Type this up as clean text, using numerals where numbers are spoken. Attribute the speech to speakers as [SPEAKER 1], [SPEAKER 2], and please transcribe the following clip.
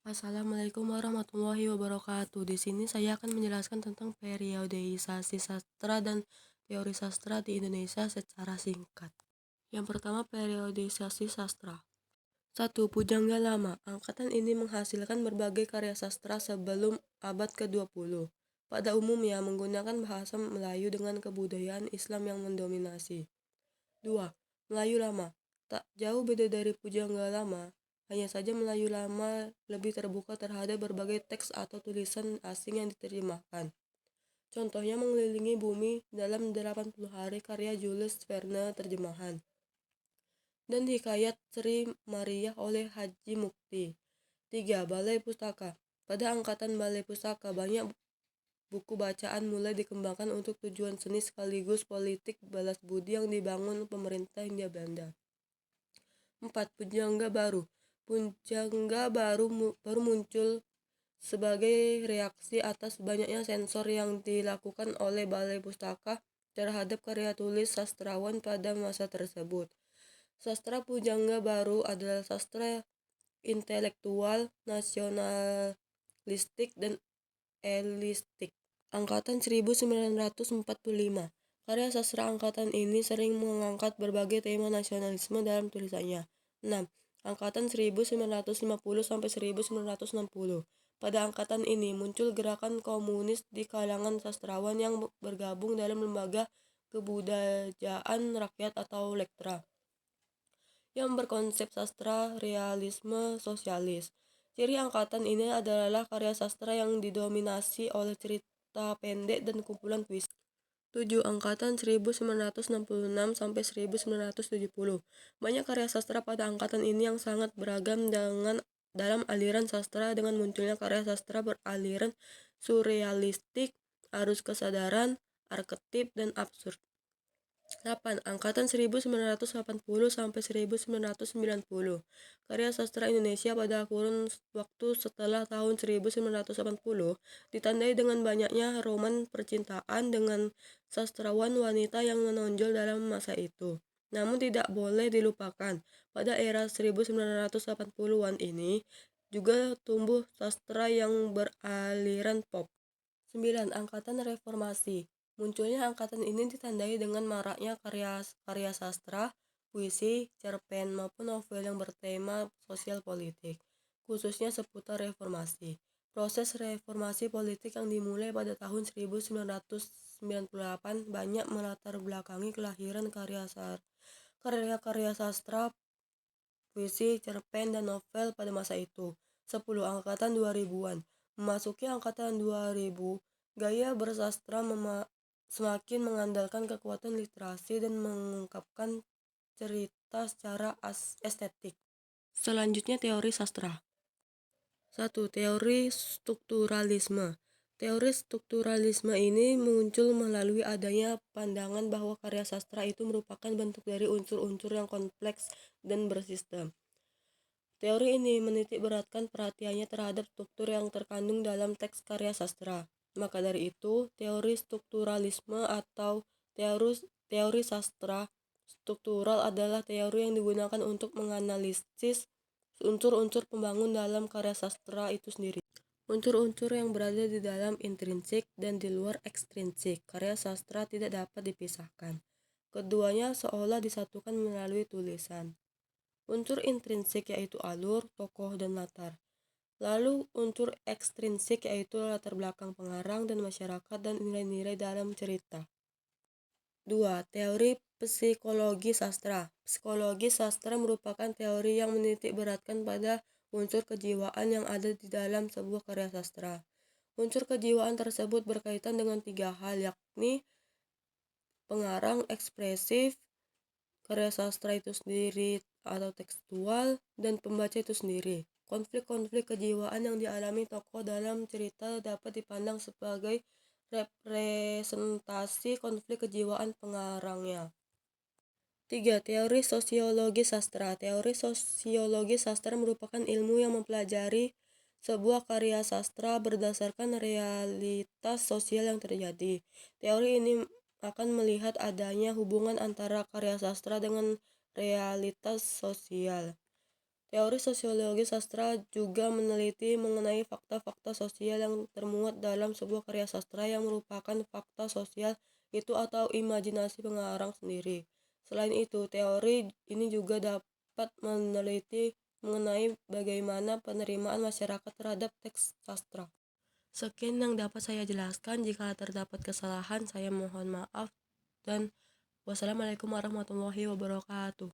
[SPEAKER 1] Assalamualaikum warahmatullahi wabarakatuh. Di sini saya akan menjelaskan tentang periodeisasi sastra dan teori sastra di Indonesia secara singkat. Yang pertama, periodeisasi sastra. 1. Pujangga Lama. Angkatan ini menghasilkan berbagai karya sastra sebelum abad ke-20. Pada umumnya menggunakan bahasa Melayu dengan kebudayaan Islam yang mendominasi. 2. Melayu Lama. Tak jauh beda dari Pujangga Lama, hanya saja Melayu Lama lebih terbuka terhadap berbagai teks atau tulisan asing yang diterjemahkan. Contohnya Mengelilingi Bumi dalam 80 Hari karya Jules Verne terjemahan, dan Hikayat Sri Mariah oleh Haji Mukti. 3. Balai Pustaka. Pada angkatan Balai Pustaka, banyak buku bacaan mulai dikembangkan untuk tujuan seni sekaligus politik balas budi yang dibangun pemerintah Hindia Belanda. 4. Pujangga baru. Pujangga baru muncul sebagai reaksi atas banyaknya sensor yang dilakukan oleh Balai Pustaka terhadap karya tulis sastrawan pada masa tersebut. Sastra Pujangga baru adalah sastra intelektual, nasionalistik, dan elitistik. Angkatan 1945. Karya sastra angkatan ini sering mengangkat berbagai tema nasionalisme dalam tulisannya. 6. Angkatan 1950-1960. Pada angkatan ini muncul gerakan komunis di kalangan sastrawan yang bergabung dalam lembaga kebudayaan rakyat atau Lektra, yang berkonsep sastra realisme sosialis. Ciri angkatan ini adalah karya sastra yang didominasi oleh cerita pendek dan kumpulan puisi. 7. Angkatan 1966 sampai 1970. Banyak karya sastra pada angkatan ini yang sangat beragam dalam aliran sastra, dengan munculnya karya sastra beraliran surrealistik, arus kesadaran, arketip, dan absurd. 8. Angkatan 1980 sampai 1990. Karya sastra Indonesia pada kurun waktu setelah tahun 1980 ditandai dengan banyaknya roman percintaan dengan sastrawan wanita yang menonjol dalam masa itu. Namun tidak boleh dilupakan, pada era 1980-an ini juga tumbuh sastra yang beraliran pop. 9. Angkatan Reformasi. Munculnya angkatan ini ditandai dengan maraknya karya sastra, puisi, cerpen, maupun novel yang bertema sosial politik, khususnya seputar reformasi. Proses reformasi politik yang dimulai pada tahun 1998 banyak melatar belakangi kelahiran karya-karya sastra, puisi, cerpen, dan novel pada masa itu. 10. Angkatan 2000-an. Memasuki angkatan 2000, gaya bersastra semakin mengandalkan kekuatan literasi dan mengungkapkan cerita secara estetik. Selanjutnya, teori sastra. 1. Teori strukturalisme. Teori strukturalisme ini muncul melalui adanya pandangan bahwa karya sastra itu merupakan bentuk dari unsur-unsur yang kompleks dan bersistem. Teori ini menitik beratkan perhatiannya terhadap struktur yang terkandung dalam teks karya sastra. Maka dari itu, teori strukturalisme atau teori sastra struktural adalah teori yang digunakan untuk menganalisis unsur-unsur pembangun dalam karya sastra itu sendiri. Unsur-unsur yang berada di dalam intrinsik dan di luar ekstrinsik karya sastra tidak dapat dipisahkan. Keduanya seolah disatukan melalui tulisan. Unsur intrinsik yaitu alur, tokoh, dan latar. Lalu unsur ekstrinsik yaitu latar belakang pengarang dan masyarakat dan nilai-nilai dalam cerita. 2. Teori psikologi sastra. Psikologi sastra merupakan teori yang menitik beratkan pada unsur kejiwaan yang ada di dalam sebuah karya sastra. Unsur kejiwaan tersebut berkaitan dengan 3 hal, yakni pengarang, ekspresif, karya sastra itu sendiri atau tekstual, dan pembaca itu sendiri. Konflik-konflik kejiwaan yang dialami tokoh dalam cerita dapat dipandang sebagai representasi konflik kejiwaan pengarangnya. 3. Teori sosiologi sastra. Teori sosiologi sastra merupakan ilmu yang mempelajari sebuah karya sastra berdasarkan realitas sosial yang terjadi. Teori ini akan melihat adanya hubungan antara karya sastra dengan realitas sosial. Teori sosiologi sastra juga meneliti mengenai fakta-fakta sosial yang termuat dalam sebuah karya sastra yang merupakan fakta sosial itu atau imajinasi pengarang sendiri. Selain itu, teori ini juga dapat meneliti mengenai bagaimana penerimaan masyarakat terhadap teks sastra. Sekian yang dapat saya jelaskan. Jika terdapat kesalahan, saya mohon maaf dan wassalamualaikum warahmatullahi wabarakatuh.